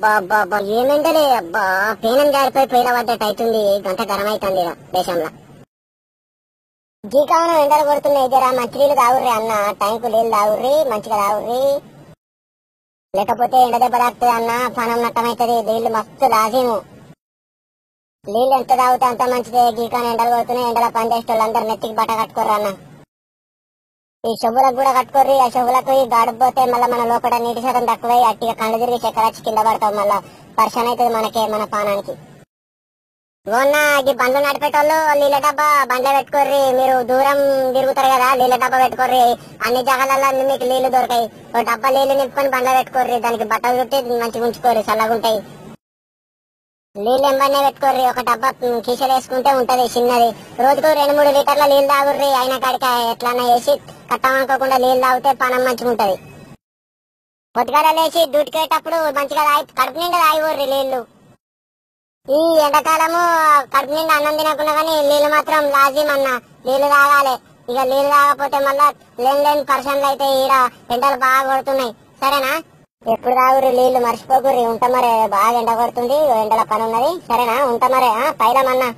బాబా ఏమెండలే అబ్బా పేనం జారిపోయి పేల పడ్డట్టు అవుతుంది. గంట గరం అవుతుంది దేశంలో. గీకావనం ఎండలు కొడుతున్నాయి. జరా మంచినీళ్ళు తాగుర్రి అన్న, టైంకు నీళ్ళు తాగుర్రి, మంచిగా తాగుర్రి. లేకపోతే ఎండ దెబ్బ తాకుతుంది అన్న, పనం నట్టమవుతుంది. నీళ్లు మస్తు లాజీము. నీళ్ళు ఎంత తాగితే అంత మంచిదే. గీకాన ఎండలు కొడుతున్నాయి. ఎండలో పని చేసే వాళ్ళందరూ నెత్తికి బట్ట కట్టుకోర్రు అన్న. ఈ చెవులకు కూడా కట్టుకోర్రి. ఆ చెవులకు ఈ గాడిపోతే మళ్ళీ మన లోపల నీటి శాతం తక్కువై అట్టిగా కళ్ళు తిరిగి చక్కెర వచ్చి కింద పడతాం. మళ్ళా పరిశాన్ అవుతుంది మనకే, మన పానానికి. మొన్న ఈ బండ్లు నడిపేటోళ్ళు నీళ్ళ డబ్బా బండ్లో పెట్టుకోర్రి. మీరు దూరం తిరుగుతారు కదా, నీళ్ళ డబ్బా పెట్టుకోర్రి. అన్ని జాగాలలో మీకు నీళ్లు దొరకాయి. ఒక డబ్బా నీళ్లు నింపుకొని బండ్లో పెట్టుకోర్రి. దానికి బట్టలు చుట్టి మంచిగా ఉంచుకోర్రి, చల్లగుంటాయి. నీళ్ళు ఎంబనే పెట్టుకోర్రి. ఒక డబ్బా కీసలు వేసుకుంటే ఉంటది చిన్నది. రోజుకు 2-3 లీటర్ల నీళ్ళు తాగుర్రి. అయినా కాడికి ఎట్లన్నా వేసి కట్టమనుకోకుండా నీళ్ళు తాగితే పానం మంచిగా ఉంటది. పొద్దుగాల లేచి డ్యూటీకేటప్పుడు మంచిగా కడుపు నిండా తాగిపోర్రి నీళ్లు. ఈ ఎండాకాలము కడుపు నిండా అన్నం తినకున్నా కానీ నీళ్లు మాత్రం లాజీమన్నా. నీళ్లు తాగాలి. ఇక నీళ్లు తాగకపోతే మళ్ళా లేని పరిశ్రమలు అయితే ఈడ ఎండలు బాగా కొడుతున్నాయి. సరేనా? ఎప్పుడు తాగుర్రి నీళ్లు, మర్చిపోకుర్రి. ఉంటా మరే, బాగా ఎండ కొడుతుంది, ఎండల పని ఉన్నది. సరేనా? ఉంటా మరే, పైలమన్నా.